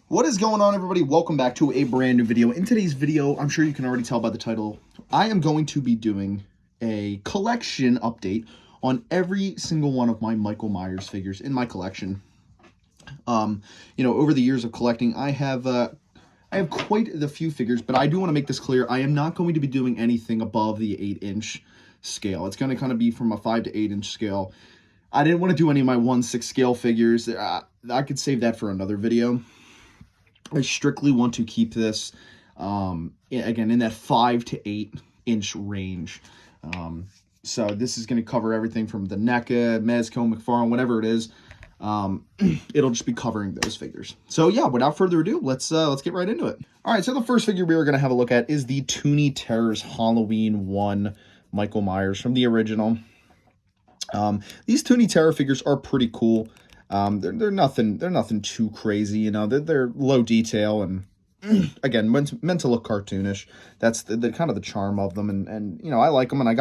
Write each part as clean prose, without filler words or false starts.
What is going on, everybody? Welcome back to a brand new video. In today's video, I'm sure you can already tell by the title, I am going to be doing a collection update on every single one of my Michael Myers figures in my collection. Over the years of collecting, I have quite a few figures, but I do want to make this clear. I am not going to be doing anything above the 8-inch scale. It's going to kind of be from a 5 to 8-inch scale. I didn't want to do any of my 1/6 scale figures. I could save that for another video. I strictly want to keep this, again, in that 5 to 8-inch range. So this is going to cover everything from the NECA, Mezco, McFarlane, whatever it is. It'll just be covering those figures. So yeah, without further ado, let's get right into it. All right, so the first figure we are going to have a look at is the Toony Terrors Halloween 1 Michael Myers from the original. These Toony Terror figures are pretty cool. They're nothing too crazy, you know. They're low detail and again meant to look cartoonish. That's the kind of the charm of them, and you know, I like them, and I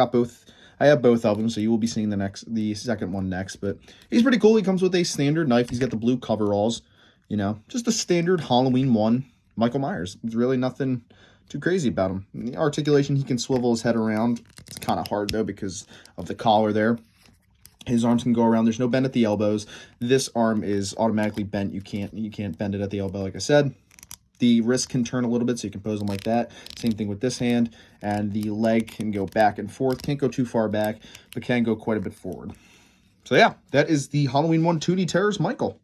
have both of them, so you will be seeing the second one next. But he's pretty cool. He comes with a standard knife. He's got the blue coveralls, you know, just a standard Halloween 1 Michael Myers. There's really nothing too crazy about him. The articulation, he can swivel his head around. It's kind of hard though because of the collar there. His arms can go around. There's no bend at the elbows. This arm is automatically bent. You can't bend it at the elbow, like I said. The wrist can turn a little bit, so you can pose them like that. Same thing with this hand. And the leg can go back and forth. Can't go too far back, but can go quite a bit forward. So yeah, that is the Halloween 1 Toony Terrors Michael.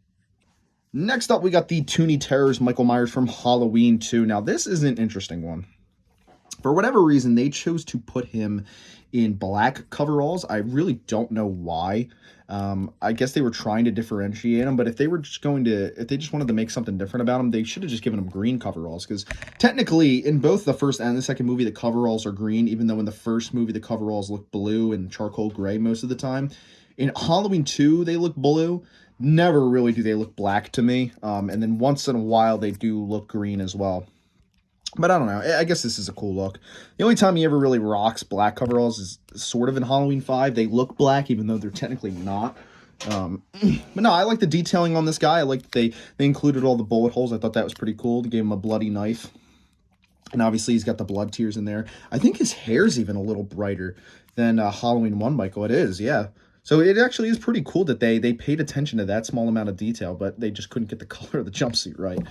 Next up, we got the Toony Terrors Michael Myers from Halloween 2. Now, this is an interesting one. For whatever reason, they chose to put him in black coveralls. I really don't know why. I guess they were trying to differentiate him, but if they just wanted to make something different about him, they should have just given him green coveralls, because technically in both the first and the second movie, the coveralls are green, even though in the first movie, the coveralls look blue and charcoal gray most of the time. In Halloween 2, they look blue. Never really do they look black to me. And then once in a while, they do look green as well. But I don't know. I guess this is a cool look. The only time he ever really rocks black coveralls is sort of in Halloween 5. They look black, even though they're technically not. But no, I like the detailing on this guy. I like they included all the bullet holes. I thought that was pretty cool. They gave him a bloody knife. And obviously, he's got the blood tears in there. I think his hair's even a little brighter than Halloween 1 Michael. It is, yeah. So it actually is pretty cool that they paid attention to that small amount of detail, but they just couldn't get the color of the jumpsuit right.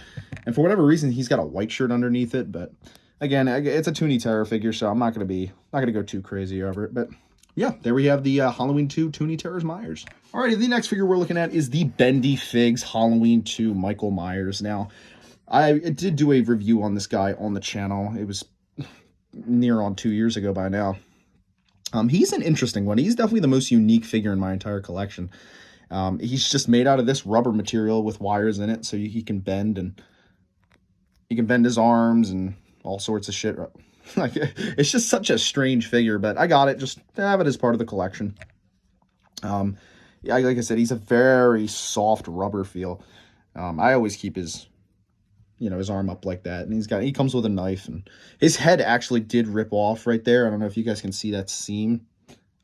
And for whatever reason, he's got a white shirt underneath it. But again, it's a Toony Terror figure, so I'm not gonna go too crazy over it. But yeah, there we have the Halloween 2 Toony Terrors Myers. Alrighty, the next figure we're looking at is the Bendy Figs Halloween 2 Michael Myers. Now, I did do a review on this guy on the channel. It was near on 2 years ago by now. He's an interesting one. He's definitely the most unique figure in my entire collection. He's just made out of this rubber material with wires in it, so he can bend, and he can bend his arms and all sorts of shit. Like, it's just such a strange figure, but I got it just to have it as part of the collection. Yeah, like I said, he's a very soft rubber feel. I always keep his arm up like that, and he comes with a knife, and his head actually did rip off right there. I don't know if you guys can see that seam.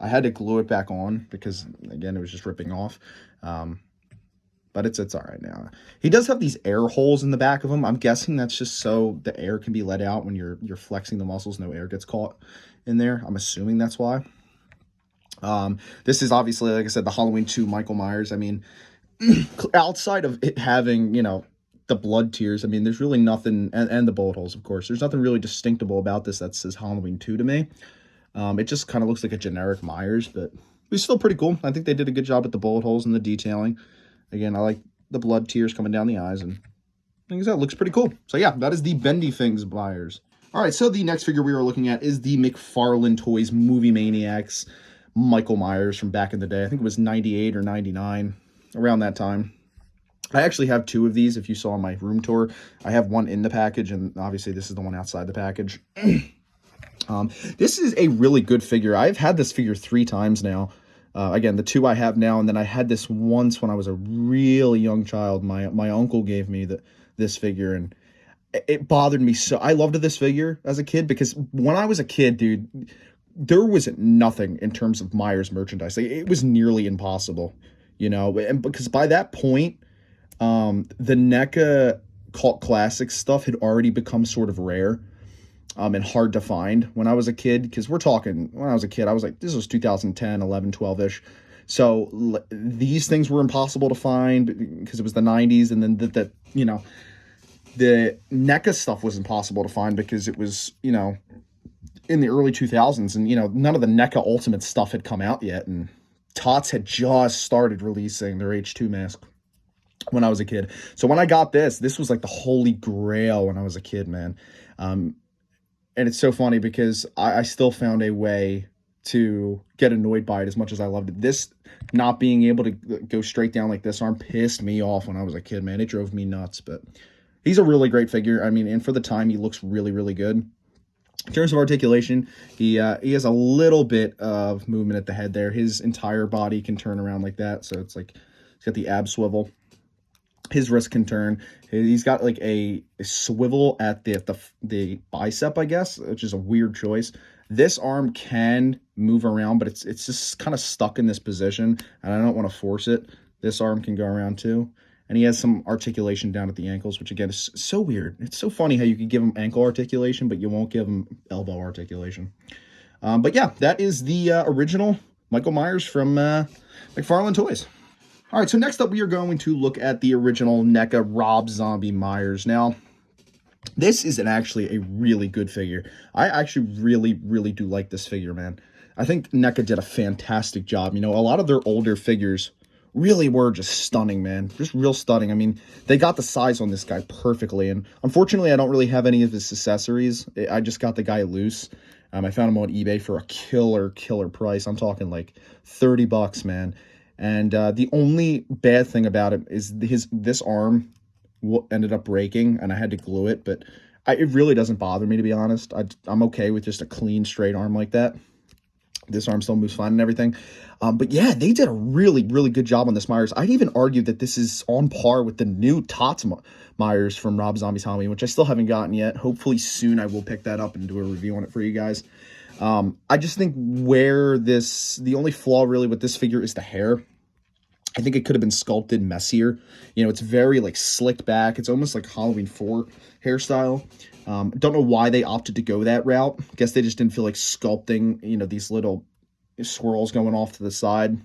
I had to glue it back on because, again, it was just ripping off. But it's all right now. He does have these air holes in the back of him. I'm guessing that's just so the air can be let out when you're flexing the muscles. No air gets caught in there. I'm assuming that's why. This is obviously, like I said, the Halloween 2 Michael Myers. I mean, outside of it having, the blood tears, I mean, there's really nothing, and the bullet holes, of course, there's nothing really distinctable about this that says Halloween 2 to me. It just kind of looks like a generic Myers, but it's still pretty cool. I think they did a good job with the bullet holes and the detailing. Again, I like the blood tears coming down the eyes, and things that looks pretty cool. So yeah, that is the Bendy Figs Myers. All right, so the next figure we are looking at is the McFarlane Toys Movie Maniacs Michael Myers from back in the day. I think it was 98 or 99, around that time. I actually have two of these. If you saw my room tour, I have one in the package, and obviously this is the one outside the package. This is a really good figure. I've had this figure 3 times now. Again, the 2 I have now, and then I had this once when I was a really young child. My uncle gave me this figure, and it bothered me so. I loved this figure as a kid because when I was a kid, dude, there was nothing in terms of Myers merchandise. Like, it was nearly impossible, and because by that point, the NECA cult classic stuff had already become sort of rare, and hard to find when I was a kid. Because we're talking, when I was a kid, I was like, this was 2010, 11, 12-ish. So these things were impossible to find because it was the 90s. And then the NECA stuff was impossible to find because it was, in the early 2000s. And, none of the NECA Ultimate stuff had come out yet. And Tots had just started releasing their H2 mask when I was a kid. So when I got this was like the holy grail when I was a kid, man. And it's so funny because I still found a way to get annoyed by it as much as I loved it. This not being able to go straight down like this arm pissed me off when I was a kid, man. It drove me nuts, but he's a really great figure. I mean, and for the time, he looks really, really good. In terms of articulation, he has a little bit of movement at the head there. His entire body can turn around like that, so it's like he's got the ab swivel. His wrist can turn. He's got like a swivel at the bicep, I guess, which is a weird choice. This arm can move around, but it's just kind of stuck in this position, and I don't want to force it. This arm can go around too. And he has some articulation down at the ankles, which again is so weird. It's so funny how you could give him ankle articulation, but you won't give him elbow articulation. But yeah, that is the original Michael Myers from McFarlane Toys. All right, so next up we are going to look at the original NECA Rob Zombie Myers. Now, this is actually a really good figure. I actually really, really do like this figure, man. I think NECA did a fantastic job. A lot of their older figures really were just stunning, man. Just real stunning. I mean, they got the size on this guy perfectly. And unfortunately, I don't really have any of his accessories. I just got the guy loose. I found him on eBay for a killer price. I'm talking like $30, man. And the only bad thing about it is this arm ended up breaking, and I had to glue it. But it really doesn't bother me, to be honest. I'm okay with just a clean, straight arm like that. This arm still moves fine and everything. But yeah, they did a really, really good job on this Myers. I'd even argue that this is on par with the new Tots Myers from Rob Zombie's Halloween, which I still haven't gotten yet. Hopefully soon I will pick that up and do a review on it for you guys. I just think the only flaw really with this figure is the hair. I think it could have been sculpted messier. It's very like slicked back. It's almost like Halloween 4 hairstyle. Don't know why they opted to go that route. Guess they just didn't feel like sculpting, these little swirls going off to the side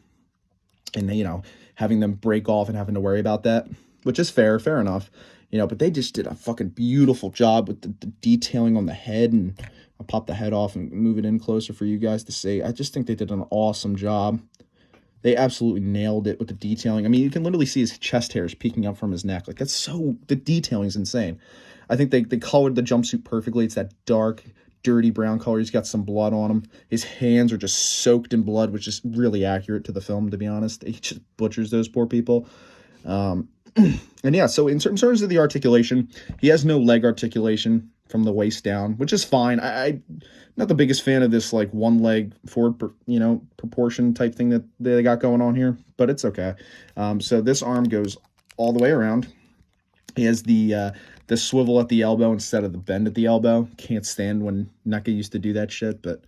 and, having them break off and having to worry about that, which is fair enough. But they just did a fucking beautiful job with the detailing on the head. And I'll pop the head off and move it in closer for you guys to see. I just think they did an awesome job. They absolutely nailed it with the detailing. I mean, you can literally see his chest hairs peeking up from his neck. Like, the detailing is insane. I think they colored the jumpsuit perfectly. It's that dark, dirty brown color. He's got some blood on him. His hands are just soaked in blood, which is really accurate to the film, to be honest. He just butchers those poor people. And yeah, so in terms of the articulation, he has no leg articulation from the waist down, which is fine. I'm not the biggest fan of this like one leg forward, proportion type thing that they got going on here, but it's okay. So this arm goes all the way around. He has the swivel at the elbow instead of the bend at the elbow. Can't stand when NECA used to do that shit, but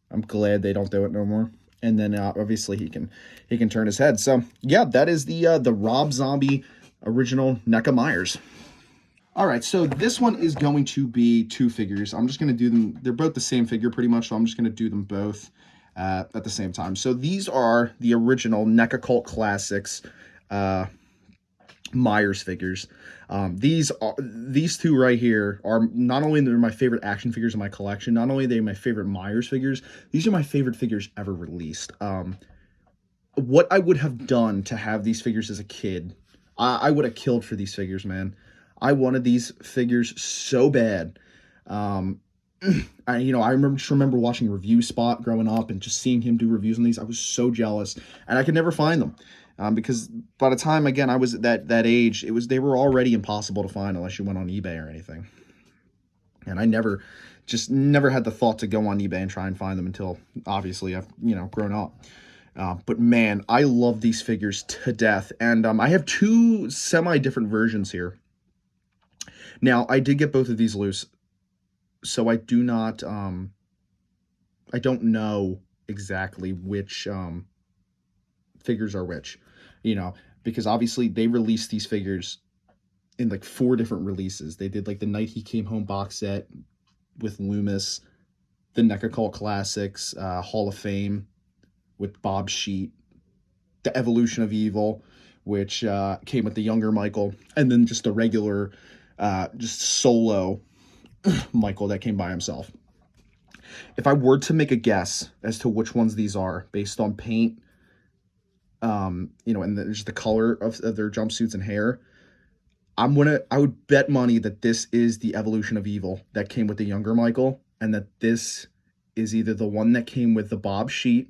I'm glad they don't do it no more. And then obviously he can turn his head. So yeah, that is the Rob Zombie original NECA Myers. All right, so this one is going to be two figures. I'm just going to do them. They're both the same figure pretty much, so I'm just going to do them both at the same time. So these are the original NECA Cult Classics Myers figures. These two right here are not only they're my favorite action figures in my collection, not only are they my favorite Myers figures, these are my favorite figures ever released. What I would have done to have these figures as a kid, I would have killed for these figures, man. I wanted these figures so bad. I remember watching Review Spot growing up and just seeing him do reviews on these. I was so jealous, and I could never find them because by the time again I was at that age, they were already impossible to find unless you went on eBay or anything. And I never had the thought to go on eBay and try and find them until obviously I've grown up. But man, I love these figures to death, and I have two semi-different versions here. Now, I did get both of these loose, so I do not, I don't know exactly which figures are which, because obviously they released these figures in like 4 different releases. They did like the Night He Came Home box set with Loomis, the NECA Cult Classics, Hall of Fame with Bob Sheet, the Evolution of Evil, which came with the younger Michael, and then just the regular, just solo Michael that came by himself. If I were to make a guess as to which ones these are based on paint, and just the color of their jumpsuits and hair, I would bet money that this is the Evolution of Evil that came with the younger Michael, and that this is either the one that came with the Bob Sheet,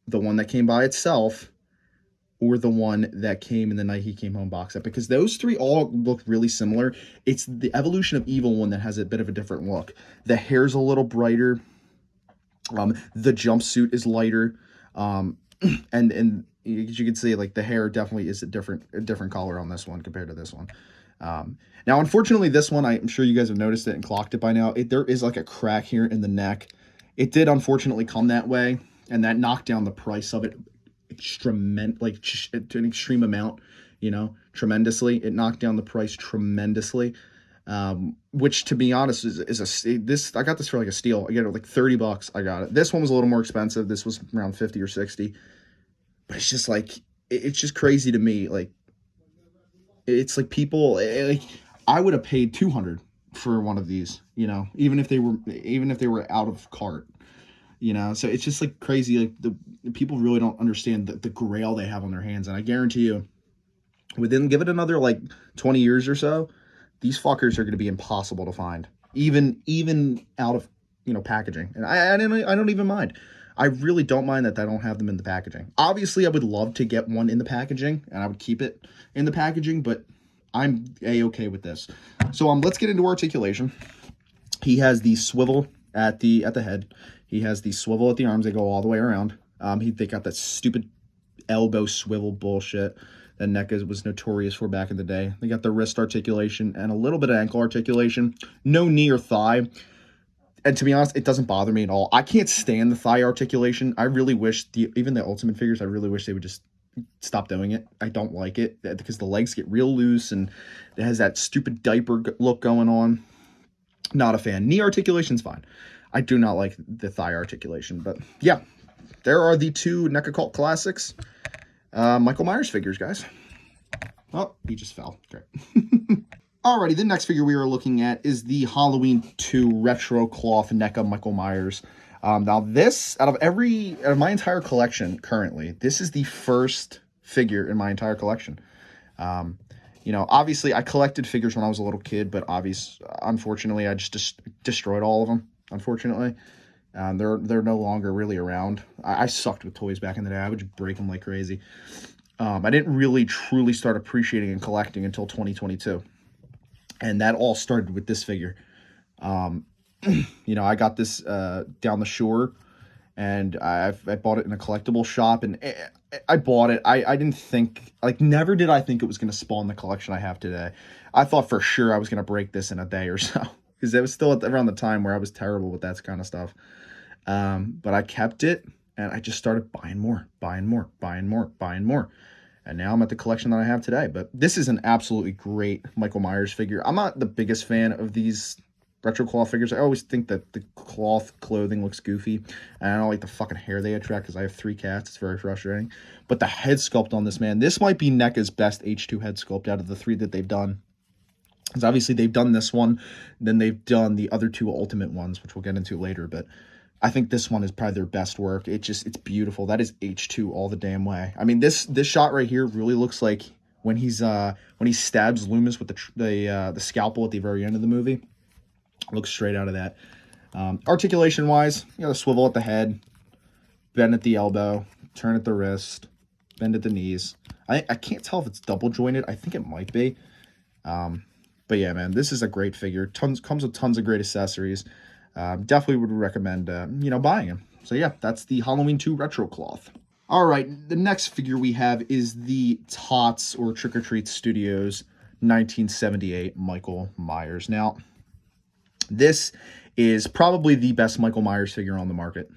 the one that came by itself, or the one that came in the Night He Came Home box set, because those 3 all look really similar. It's the Evolution of Evil one that has a bit of a different look. The hair's a little brighter. The jumpsuit is lighter. And you can see, like, the hair definitely is a different color on this one compared to this one. Now, unfortunately, this one, I'm sure you guys have noticed it and clocked it by now. There is like a crack here in the neck. It did unfortunately come that way, and that knocked down the price of it to an extreme amount, tremendously. It knocked down the price tremendously, which, to be honest, I got this for like a steal. I got it like $30. I got it. This one was a little more expensive. This was around 50 or 60. But it's just like, it's just crazy to me. Like, it's like people, like, I would have paid $200 for one of these, even if they were out of cart, so it's just like crazy. Like, the people really don't understand the grail they have on their hands. And I guarantee you, give it another like 20 years or so, these fuckers are going to be impossible to find, even out of, packaging. And I don't even mind. I really don't mind that I don't have them in the packaging. Obviously, I would love to get one in the packaging, and I would keep it in the packaging, but I'm A-okay with this. So let's get into articulation. He has the swivel at the head. He has the swivel at the arms. They go all the way around. They got that stupid elbow swivel bullshit that NECA was notorious for back in the day. They got the wrist articulation and a little bit of ankle articulation. No knee or thigh. And to be honest, it doesn't bother me at all. I can't stand the thigh articulation. I really wish, even the Ultimate figures, I really wish they would just stop doing it. I don't like it because the legs get real loose and it has that stupid diaper look going on. Not a fan. Knee articulation's fine. I do not like the thigh articulation. But yeah, there are the 2 NECA Cult Classics Michael Myers figures, guys. Oh, he just fell. Great. Alrighty, the next figure we are looking at is the Halloween 2 Retro Cloth NECA Michael Myers. Now this, out of my entire collection currently, this is the first figure in my entire collection. Obviously I collected figures when I was a little kid, but unfortunately I just destroyed all of them, unfortunately. They're no longer really around. I sucked with toys back in the day. I would just break them like crazy. I didn't really truly start appreciating and collecting until 2022. And that all started with this figure. I got this down the shore, and I bought it in a collectible shop, and I bought it. I didn't think, never did I think it was going to spawn the collection I have today. I thought for sure I was going to break this in a day or so, because it was still around the time where I was terrible with that kind of stuff. But I kept it, and I just started buying more. And now I'm at the collection that I have today. But this is an absolutely great Michael Myers figure. I'm not the biggest fan of these retro cloth figures. I always think that the cloth clothing looks goofy. And I don't like the fucking hair they attract because I have 3 cats. It's very frustrating. But the head sculpt on this, man, this might be NECA's best H2 head sculpt out of the 3 that they've done. Because obviously they've done this one. Then they've done the other 2 Ultimate ones, which we'll get into later. But I think this one is probably their best work. It's beautiful. That is H2 all the damn way. I mean, this shot right here really looks like when he stabs Loomis with the scalpel at the very end of the movie. Looks straight out of that. Articulation wise, a swivel at the head, bend at the elbow, turn at the wrist, bend at the knees. I can't tell if it's double jointed. I think it might be. But yeah, man, this is a great figure. Comes with tons of great accessories. Definitely would recommend, buying him. So yeah, that's the Halloween 2 Retro Cloth. All right, the next figure we have is the Tots or Trick or Treat Studios 1978 Michael Myers. Now, this is probably the best Michael Myers figure on the market.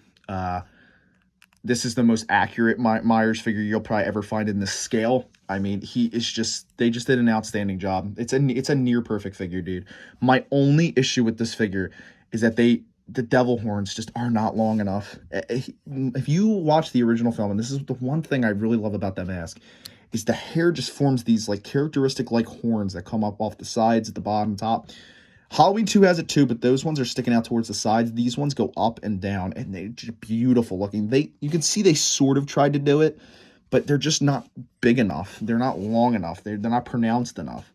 This is the most accurate Myers figure you'll probably ever find in this scale. I mean, he is just, they just did an outstanding job. It's a near perfect figure, dude. My only issue with this figure is that the devil horns just are not long enough. If you watch the original film, and this is the one thing I really love about that mask, is the hair just forms these like characteristic like horns that come up off the sides, at the bottom, top. Halloween 2 has it too, but those ones are sticking out towards the sides. These ones go up and down, and they're just beautiful looking. You can see they sort of tried to do it, but they're just not big enough. They're not long enough. They're not pronounced enough.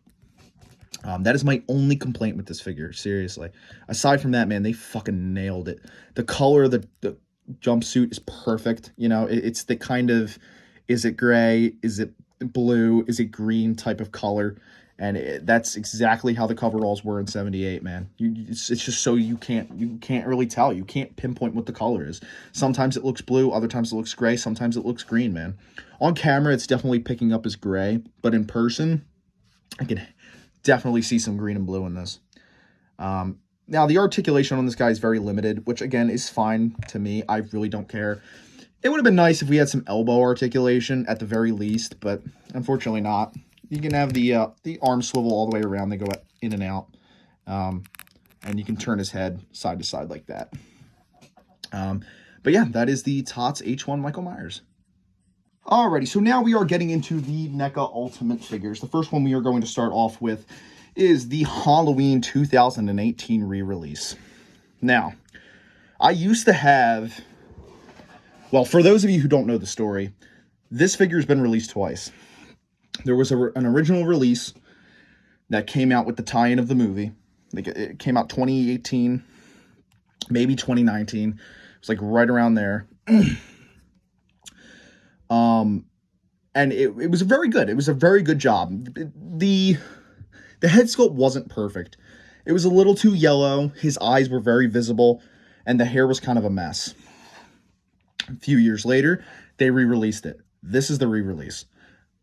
That is my only complaint with this figure, seriously. Aside from that, man, they fucking nailed it. The color of the jumpsuit is perfect. You know, it's the kind of, is it gray? Is it blue? Is it green type of color? And that's exactly how the coveralls were in '78, man. It's just so you can't really tell. You can't pinpoint what the color is. Sometimes it looks blue, other times it looks gray, sometimes it looks green, man. On camera, it's definitely picking up as gray, but in person, I can definitely see some green and blue in this. Now, the articulation on this guy is very limited, which, again, is fine to me. I really don't care. It would have been nice if we had some elbow articulation at the very least, but unfortunately not. You can have the arm swivel all the way around. They go in and out. And you can turn his head side to side like that. But yeah, that is the Tots H1 Michael Myers. Alrighty, so now we are getting into the NECA Ultimate figures. The first one we are going to start off with is the Halloween 2018 re-release. Now, I used to have... Well, for those of you who don't know the story, this figure has been released twice. There was an original release that came out with the tie-in of the movie. Like, it came out 2018, maybe 2019. It was like right around there. And it was very good. It was a very good job. The head sculpt wasn't perfect. It was a little too yellow. His eyes were very visible, and the hair was kind of a mess. A few years later, they re-released it. This is the re-release.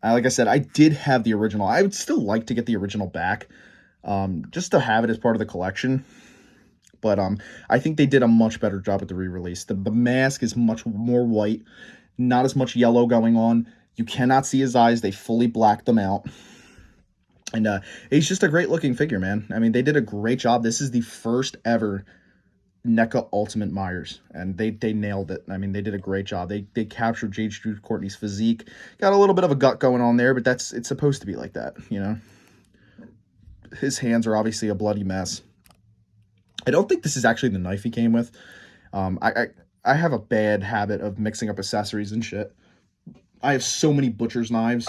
Like I said, I did have the original. I would still like to get the original back, just to have it as part of the collection. But I think they did a much better job with the re-release. The mask is much more white, not as much yellow going on. You cannot see his eyes. They fully blacked them out. And he's just a great looking figure, man. I mean, they did a great job. This is the first ever NECA Ultimate Myers, and they nailed it. I mean, they did a great job. They captured J. Drew Courtney's physique. Got a little bit of a gut going on there, but it's supposed to be like that, you know. His hands are obviously a bloody mess. I don't think this is actually the knife he came with. I have a bad habit of mixing up accessories and shit. I have so many butcher's knives.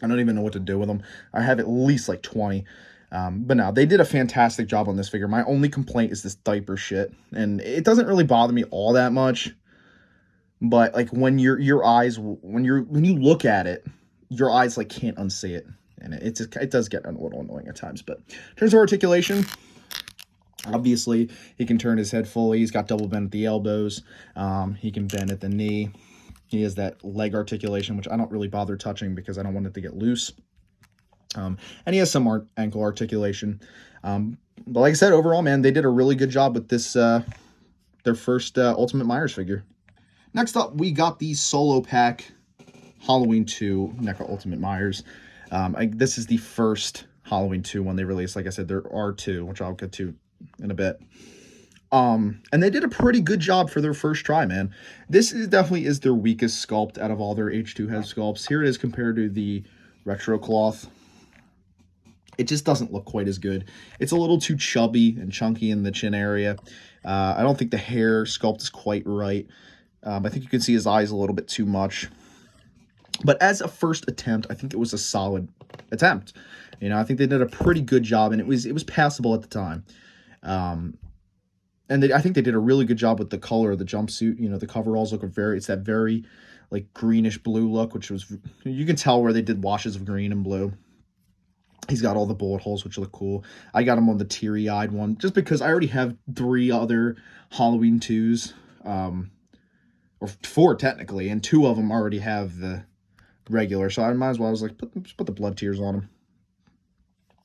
I don't even know what to do with them. I have at least like 20. But no, they did a fantastic job on this figure. My only complaint is this diaper shit. And it doesn't really bother me all that much. But like when your eyes, when you look at it, your eyes like can't unsee it. And it does get a little annoying at times. But in terms of articulation, obviously he can turn his head fully. He's got double bend at the elbows. He can bend at the knee. He has that leg articulation, which I don't really bother touching because I don't want it to get loose. And he has some ankle articulation. But like I said, overall, man, they did a really good job with this, their first Ultimate Myers figure. Next up, we got the Solo Pack Halloween 2 NECA Ultimate Myers. This is the first Halloween 2 one they released. Like I said, there are two, which I'll get to in a bit. And they did a pretty good job for their first try, man. This definitely is their weakest sculpt out of all their H2 head sculpts. Here it is compared to the retro cloth. It just doesn't look quite as good. It's a little too chubby and chunky in the chin area. I don't think the hair sculpt is quite right. I think you can see his eyes a little bit too much. But as a first attempt, I think it was a solid attempt. You know, I think they did a pretty good job, and it was passable at the time. And I think they did a really good job with the color of the jumpsuit. You know, the coveralls look it's that very like greenish blue look, which was, you can tell where they did washes of green and blue. He's got all the bullet holes, which look cool. I got him on the teary-eyed one, just because I already have 3 other Halloween 2s, or 4 technically, and 2 of them already have the regular, so I might as well, I was like, just put the blood tears on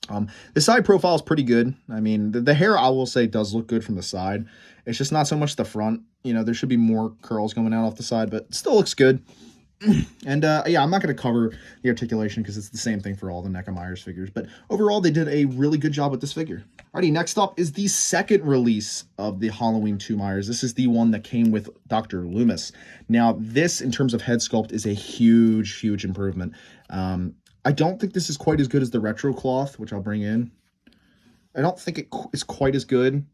them. The side profile is pretty good. I mean, the hair, I will say, does look good from the side. It's just not so much the front. You know, there should be more curls coming out off the side, but it still looks good. And yeah, I'm not going to cover the articulation because it's the same thing for all the NECA Myers figures. But overall, they did a really good job with this figure. Alrighty, next up is the second release of the Halloween 2 Myers. This is the one that came with Dr. Loomis. Now, this, in terms of head sculpt, is a huge, huge improvement. I don't think this is quite as good as the retro cloth, which I'll bring in. I don't think it is quite as good.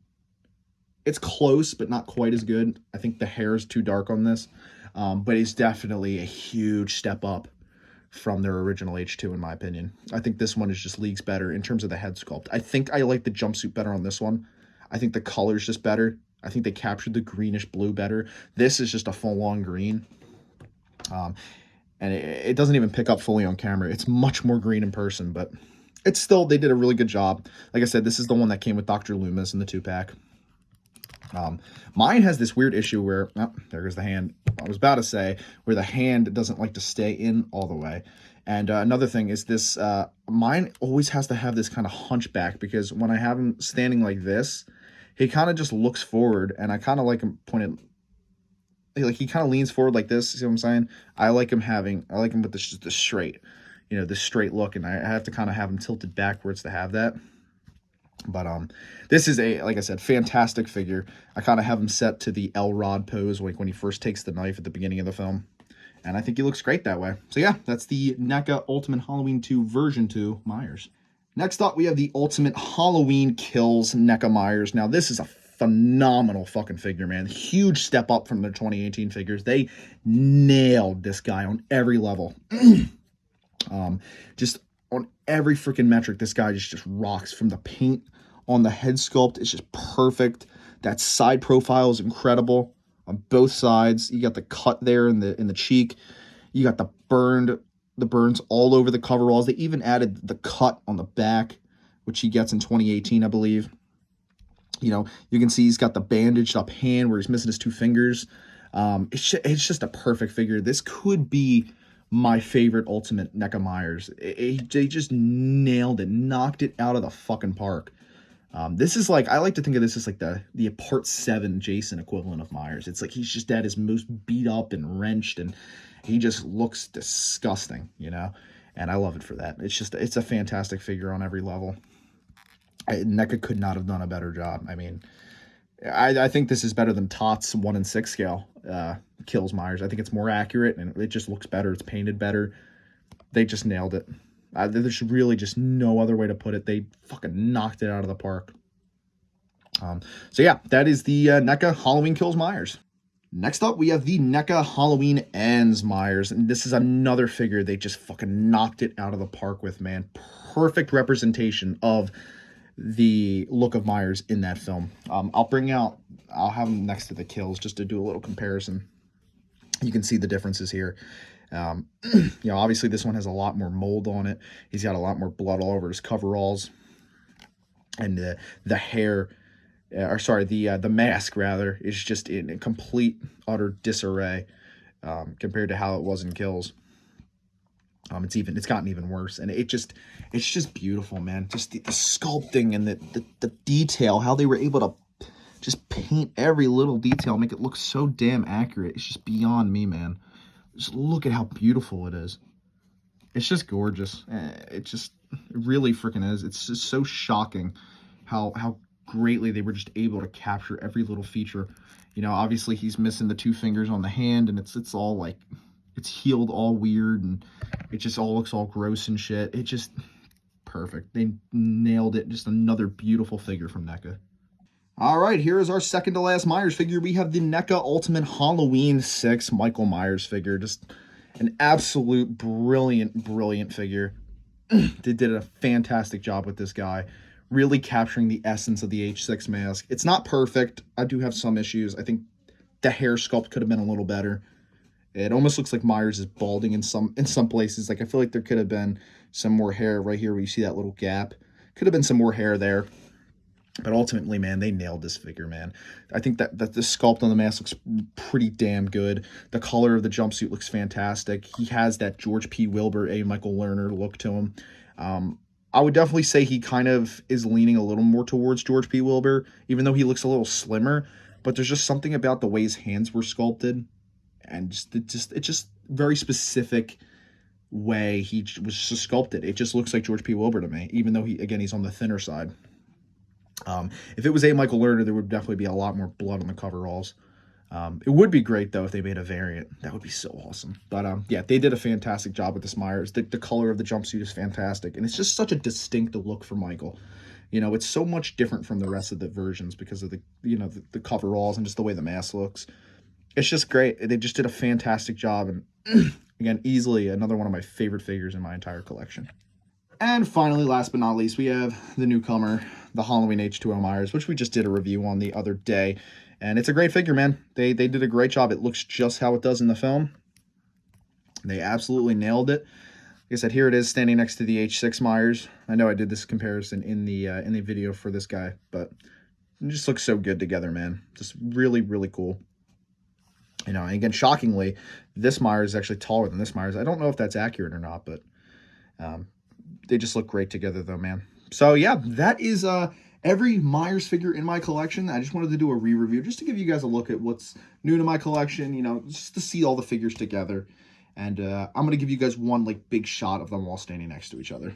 It's close, but not quite as good. I think the hair is too dark on this. But it's definitely a huge step up from their original H2, in my opinion. I think this one is just leagues better in terms of the head sculpt. I think I like the jumpsuit better on this one. I think the color's just better. I think they captured the greenish blue better. This is just a full-on green. And it doesn't even pick up fully on camera. It's much more green in person, but it's still, they did a really good job. Like I said, this is the one that came with Dr. Loomis in the 2-pack. Mine has this weird issue where, oh, there goes the hand. I was about to say, where the hand doesn't like to stay in all the way. And another thing is this, mine always has to have this kind of hunchback, because when I have him standing like this, he kind of just looks forward, and I kind of like him pointed, like he kind of leans forward like this. See what I'm saying? I like him with the straight, the straight look, and I have to kind of have him tilted backwards to have that. But this is like I said, fantastic figure. I kind of have him set to the L-Rod pose, like when he first takes the knife at the beginning of the film. And I think he looks great that way. So yeah, that's the NECA Ultimate Halloween 2 version 2 Myers. Next up, we have the Ultimate Halloween Kills NECA Myers. Now, this is a phenomenal fucking figure, man. Huge step up from their 2018 figures. They nailed this guy on every level. Just on every freaking metric, this guy just rocks. From the paint on the head sculpt, it's just perfect. That side profile is incredible on both sides. You got the cut there in the cheek. You got the burns all over the coveralls. They even added the cut on the back, which he gets in 2018, I believe. You can see he's got the bandaged up hand where he's missing his 2 fingers. It's just a perfect figure. This could be my favorite Ultimate NECA Myers. They just nailed it, knocked it out of the fucking park. This is like, I like to think of this as like the Part 7 Jason equivalent of Myers. It's like he's just at his most beat up and wrenched, and he just looks disgusting, and I love it for that. It's a fantastic figure on every level. NECA could not have done a better job. I mean, I think this is better than Tot's 1 in 6 scale Kills Myers. I think it's more accurate, and it just looks better. It's painted better. They just nailed it. There's really just no other way to put it. They fucking knocked it out of the park. So yeah, that is the NECA Halloween Kills Myers. Next up, we have the NECA Halloween Ends Myers. And this is another figure they just fucking knocked it out of the park with, man. Perfect representation of the look of Myers in that film. I'll have him next to the Kills just to do a little comparison. You can see the differences here. Obviously this one has a lot more mold on it. He's got a lot more blood all over his coveralls, and the hair, the mask rather, is just in a complete utter disarray compared to how it was in Kills. It's gotten even worse, and it's just beautiful, man. Just the sculpting and the detail, how they were able to just paint every little detail, make it look so damn accurate. It's just beyond me, man. Just look at how beautiful it is. It's just gorgeous. It really freaking is. It's just so shocking how greatly they were just able to capture every little feature. Obviously he's missing the 2 fingers on the hand, and it's all like, it's healed all weird, and it just all looks all gross and shit. It just perfect. They nailed it. Just another beautiful figure from NECA. All right, here is our second to last Myers figure. We have the NECA Ultimate Halloween 6 Michael Myers figure. Just an absolute brilliant figure. They did a fantastic job with this guy, really capturing the essence of the H6 mask. It's not perfect. I do have some issues. I think the hair sculpt could have been a little better. It almost looks like Myers is balding in some places. Like, I feel like there could have been some more hair right here where you see that little gap. Could have been some more hair there. But ultimately, man, they nailed this figure, man. I think that the sculpt on the mask looks pretty damn good. The color of the jumpsuit looks fantastic. He has that George P. Wilbur, A. Michael Lerner look to him. I would definitely say he kind of is leaning a little more towards George P. Wilbur, even though he looks a little slimmer. But there's just something about the way his hands were sculpted, and it just very specific way he was sculpted. It just looks like George P. Wilbur to me, even though he's on the thinner side. If it was A. Michael Lerner, there would definitely be a lot more blood on the coveralls. It would be great, though, if they made a variant. That would be so awesome. But, yeah, they did a fantastic job with this Myers. The color of the jumpsuit is fantastic, and it's just such a distinct look for Michael. You know, it's so much different from the rest of the versions because of the coveralls and just the way the mask looks. It's just great. They just did a fantastic job, and, again, easily another one of my favorite figures in my entire collection. And finally, last but not least, we have the newcomer, the Halloween H2O Myers, which we just did a review on the other day. And it's a great figure, man. They did a great job. It looks just how it does in the film. They absolutely nailed it. Like I said, here it is standing next to the H6 Myers. I know I did this comparison in the video for this guy, but it just looks so good together, man. Just really, really cool. You know, and again, shockingly, this Myers is actually taller than this Myers. I don't know if that's accurate or not, but they just look great together, though, man. So, yeah, that is every Myers figure in my collection. I just wanted to do a re-review just to give you guys a look at what's new to my collection, you know, just to see all the figures together. And I'm going to give you guys one, like, big shot of them all standing next to each other.